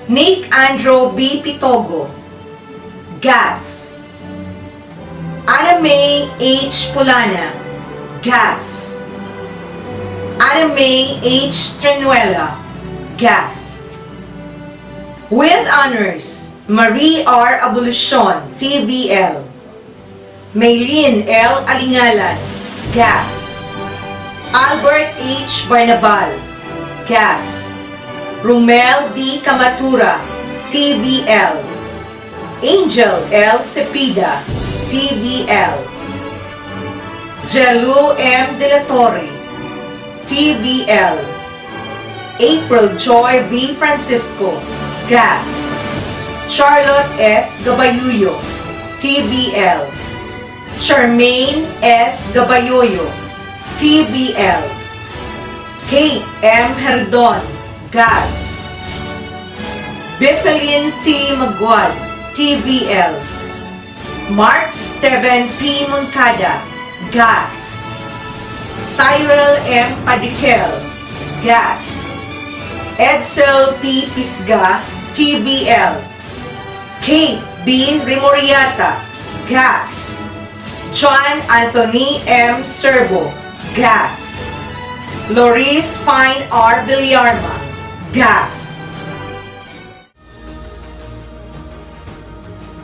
Nick Andrew B. Pitogo, GAS. Anna May H. Pulana, GAS. Anime H. Trenuela, Gas. With honors, Marie R. Abolucion, TVL. Maylene L. Alingalan, Gas. Albert H. Barnabal, Gas. Romel B. Kamatura, TVL. Angel L. Cepida, TVL. Jelu M. De La Torre, TVL. April Joy V. Francisco, Gas. Charlotte S. Gabayuyo, TVL. Charmaine S. Gabayoyo, TVL. Kate M. Herdon, Gas. Biffelin T. Magwad, TVL. Mark Steven P. Moncada, Gas. Cyril M. Padikel, Gas. Edsel P. Pisga, TVL. Kate B. Rimoriata, Gas. John Anthony M. Serbo, Gas. Loris Fine R. Villarma, Gas.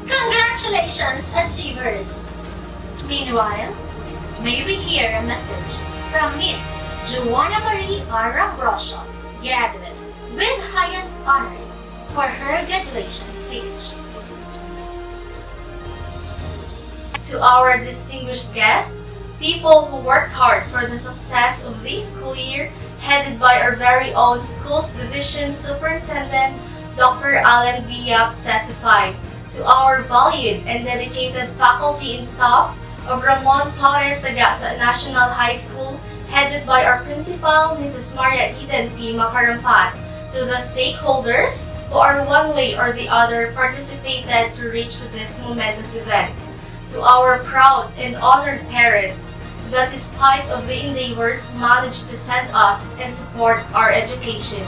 Congratulations, achievers! Meanwhile, may we hear a message from Miss Joanna Marie R. Ambrosio, graduate with highest honors, for her graduation speech. To our distinguished guests, people who worked hard for the success of this school year, headed by our very own Schools Division Superintendent, Dr. Alan B. Yap, CESI. To our valued and dedicated faculty and staff of Ramon Torres Sagasa National High School, headed by our principal, Mrs. Maria Eden P. Makarampat. To the stakeholders who are one way or the other participated to reach this momentous event. To our proud and honored parents that despite of the endeavors managed to send us and support our education.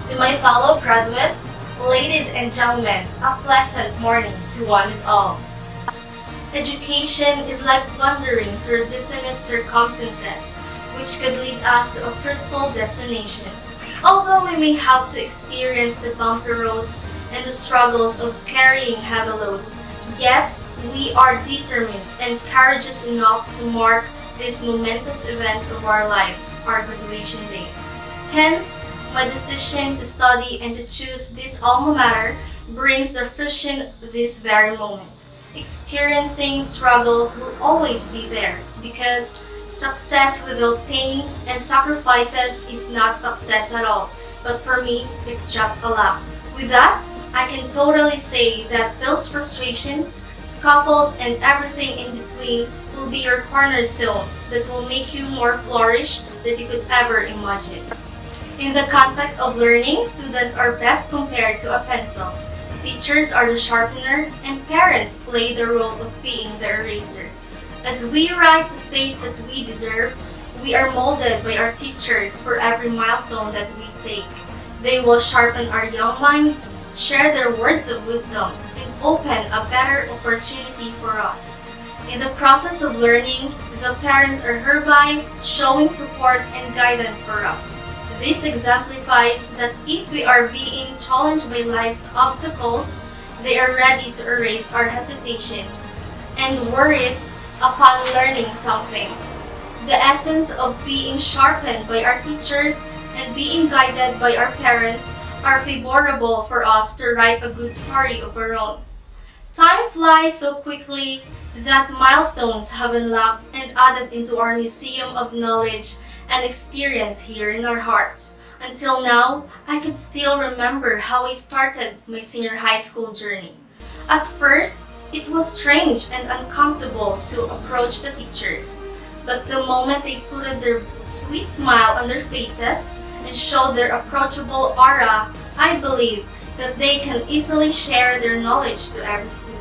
To my fellow graduates, ladies and gentlemen, a pleasant morning to one and all. Education is like wandering through definite circumstances which could lead us to a fruitful destination. Although we may have to experience the bumpy roads and the struggles of carrying heavy loads, yet we are determined and courageous enough to mark these momentous events of our lives, our graduation day. Hence, my decision to study and to choose this alma mater brings the fruition this very moment. Experiencing struggles will always be there because success without pain and sacrifices is not success at all. But for me, it's just a laugh. With that, I can totally say that those frustrations, scuffles, and everything in between will be your cornerstone that will make you more flourish than you could ever imagine. In the context of learning, students are best compared to a pencil. Teachers are the sharpener, and parents play the role of being the eraser. As we write the fate that we deserve, we are molded by our teachers for every milestone that we take. They will sharpen our young minds, share their words of wisdom, and open a better opportunity for us. In the process of learning, the parents are hereby showing support and guidance for us. This exemplifies that if we are being challenged by life's obstacles, they are ready to erase our hesitations and worries upon learning something. The essence of being sharpened by our teachers and being guided by our parents are favorable for us to write a good story of our own. Time flies so quickly that milestones have unlocked and added into our museum of knowledge and experience here in our hearts. Until now, I can still remember how I started my senior high school journey. At first, it was strange and uncomfortable to approach the teachers, but the moment they put their sweet smile on their faces and showed their approachable aura, I believe that they can easily share their knowledge to every student.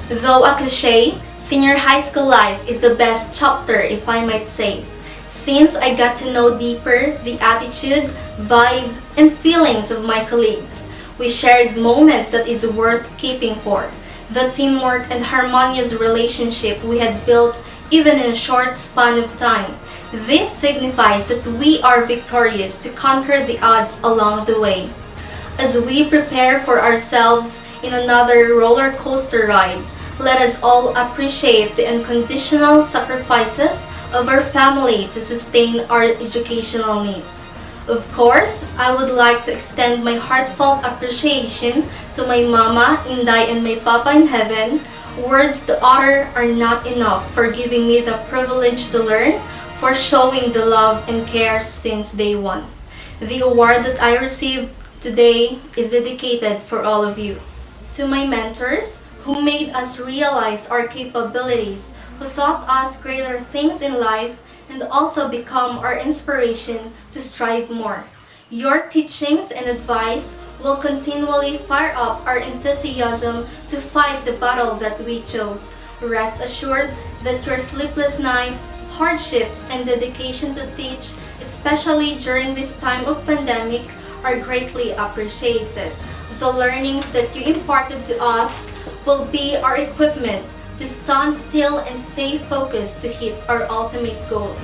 Though a cliche, senior high school life is the best chapter, if I might say, since I got to know deeper the attitude, vibe, and feelings of my colleagues. We shared moments that is worth keeping for. The teamwork and harmonious relationship we had built even in a short span of time. This signifies that we are victorious to conquer the odds along the way. As we prepare for ourselves in another roller coaster ride, let us all appreciate the unconditional sacrifices of our family to sustain our educational needs. Of course, I would like to extend my heartfelt appreciation to my mama, Inday, and my papa in heaven. Words to utter are not enough for giving me the privilege to learn, for showing the love and care since day one. The award that I received today is dedicated for all of you. To my mentors, who made us realize our capabilities, who taught us greater things in life, and also become our inspiration to strive more. Your teachings and advice will continually fire up our enthusiasm to fight the battle that we chose. Rest assured that your sleepless nights, hardships, and dedication to teach, especially during this time of pandemic, are greatly appreciated. The learnings that you imparted to us will be our equipment to stand still and stay focused to hit our ultimate goal.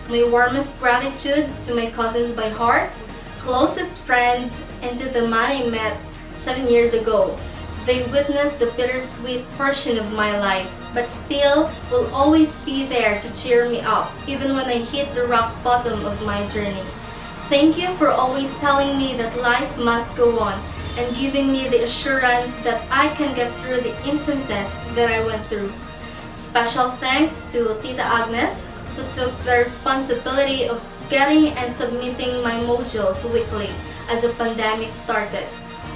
My warmest gratitude to my cousins by heart, closest friends, and to the man I met 7 years ago. They witnessed the bittersweet portion of my life, but still will always be there to cheer me up, even when I hit the rock bottom of my journey. Thank you for always telling me that life must go on, and giving me the assurance that I can get through the instances that I went through. Special thanks to Tita Agnes, who took the responsibility of getting and submitting my modules weekly as the pandemic started.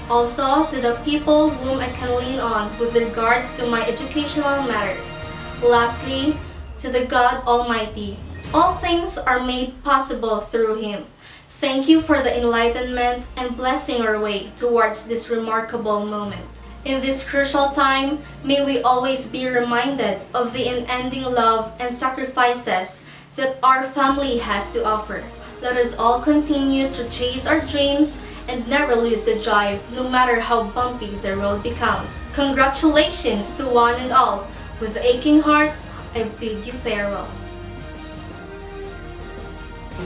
Also, to the people whom I can lean on with regards to my educational matters. Lastly, to the God Almighty. All things are made possible through Him. Thank you for the enlightenment and blessing our way towards this remarkable moment. In this crucial time, may we always be reminded of the unending love and sacrifices that our family has to offer. Let us all continue to chase our dreams and never lose the drive, no matter how bumpy the road becomes. Congratulations to one and all. With aching heart, I bid you farewell.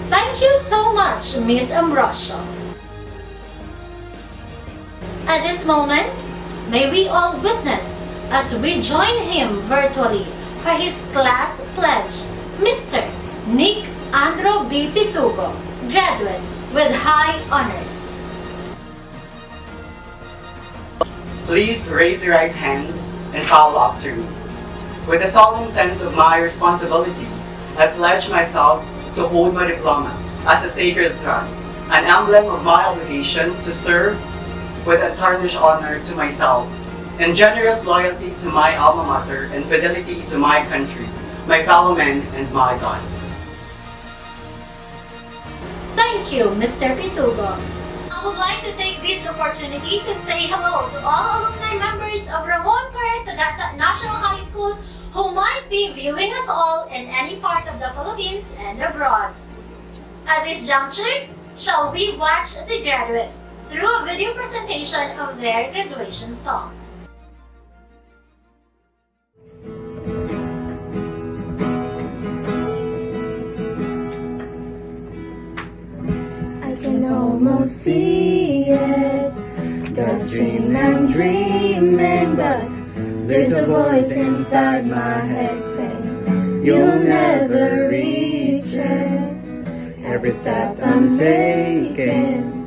Thank you so much, Miss Ambrosio. At this moment, may we all witness as we join him virtually for his class pledge, Mr. Nick Andro B. Pitugo, graduate with high honors. Please raise your right hand and follow after me. With a solemn sense of my responsibility, I pledge myself to hold my diploma as a sacred trust, an emblem of my obligation to serve with untarnished honor to myself, and generous loyalty to my alma mater and fidelity to my country, my fellow men, and my God. Thank you, Mr. Pitugo. I would like to take this opportunity to say hello to all alumni members of Ramon Torres Sagasa National High School who might be viewing us all in any part of the Philippines and abroad. At this juncture, shall we watch the graduates through a video presentation of their graduation song. I can almost see it, the dream I'm dreaming, but there's a voice inside my head saying, you'll never reach it. Every step I'm taking,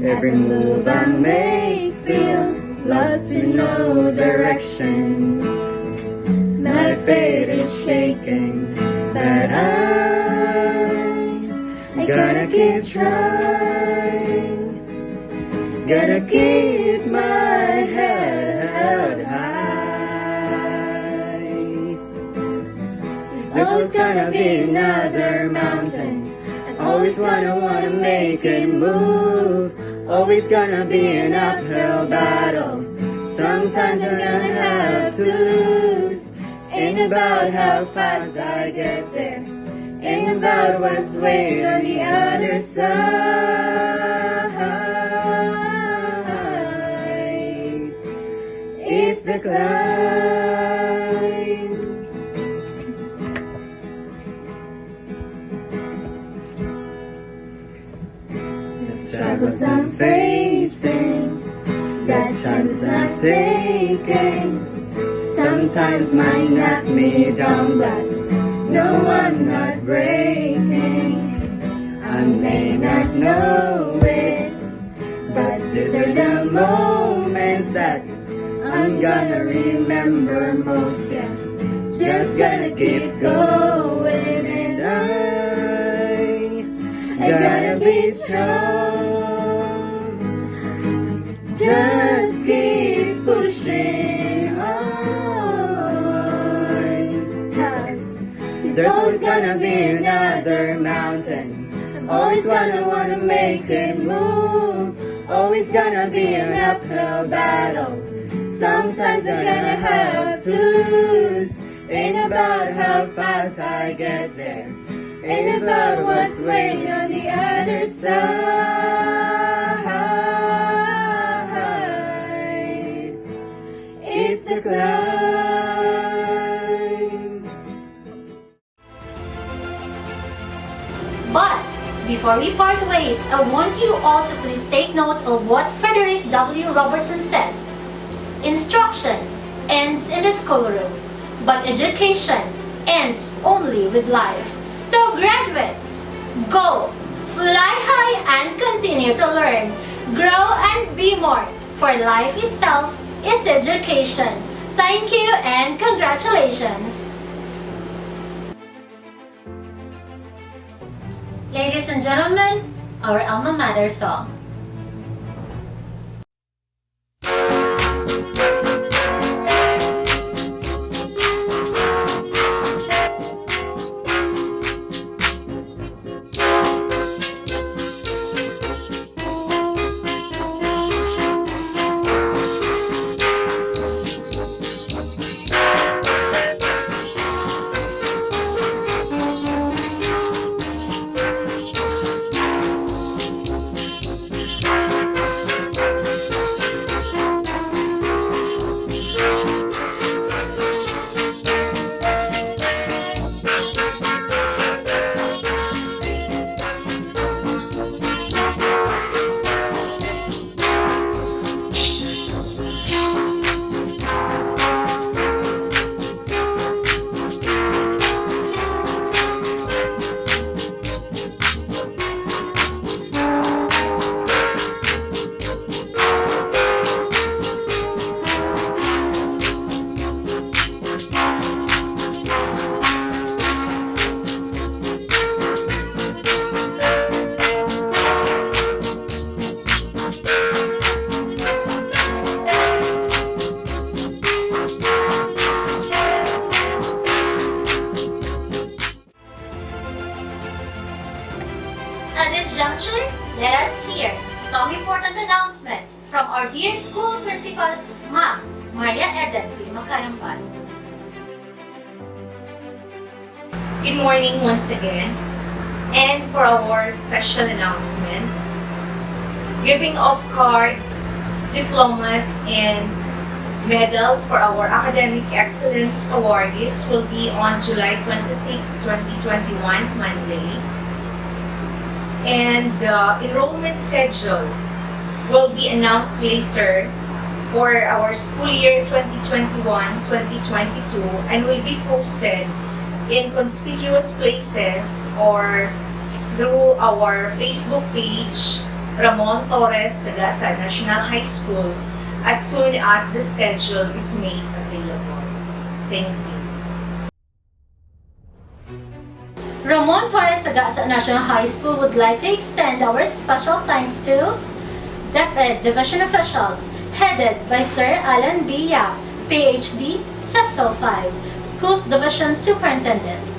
every move I make feels lost with no direction. My faith is shaking, but I gotta keep trying, gotta keep my head high. There's always gonna be another mountain, always wanna make it move. Always gonna be an uphill battle, sometimes I'm gonna have to lose. Ain't about how fast I get there, ain't about what's waiting on the other side. It's the climb. struggles I'm facing, that chances I'm taking, sometimes might knock me down, but no, I'm not breaking. I may not know it, but these are the moments that I'm gonna remember most, yeah. Just gonna keep going, and I gotta be strong. Just keep pushing on, 'cause there's always gonna be another mountain. I'm always gonna wanna make it move. Always gonna be an uphill battle. Sometimes I'm gonna have to lose. Ain't about how fast I get there. Ain't about what's waiting on the other side. It's a climb. But before we part ways, I want you all to please take note of what Frederick W. Robertson said. Instruction ends in the schoolroom, but education ends only with life. So graduates, go, fly high and continue to learn, grow and be more, for life itself is education. Thank you and congratulations! Ladies and gentlemen, our alma mater song. At this juncture, let us hear some important announcements from our dear school principal, Ma'am Maria Eden P. Makarampan. Good morning once again. And for our special announcement, giving of cards, diplomas, and medals for our Academic Excellence Awardees will be on July 26, 2021, Monday. And the enrollment schedule will be announced later for our school year 2021-2022 and will be posted in conspicuous places or through our Facebook page, Ramon Torres, Sagasa National High School, as soon as the schedule is made available. Thank you. Ramon Torres Sagasa National High School would like to extend our special thanks to DepEd Division officials headed by Sir Alan B. Yap, PhD, CESO 5, Schools Division Superintendent,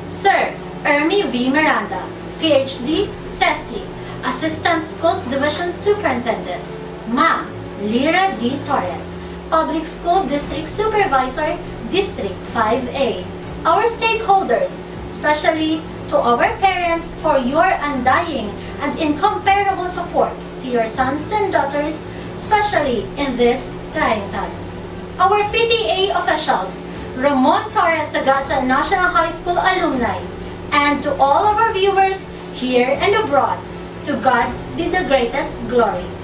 Sir Ermi V. Miranda, PhD, CESI, Assistant Schools Division Superintendent, Ma'am Lyra D. Torres, Public School District Supervisor, District 5A, our stakeholders, especially to our parents for your undying and incomparable support to your sons and daughters, especially in these trying times. Our PTA officials, Ramon Torres Sagasa National High School alumni, and to all of our viewers here and abroad, to God be the greatest glory.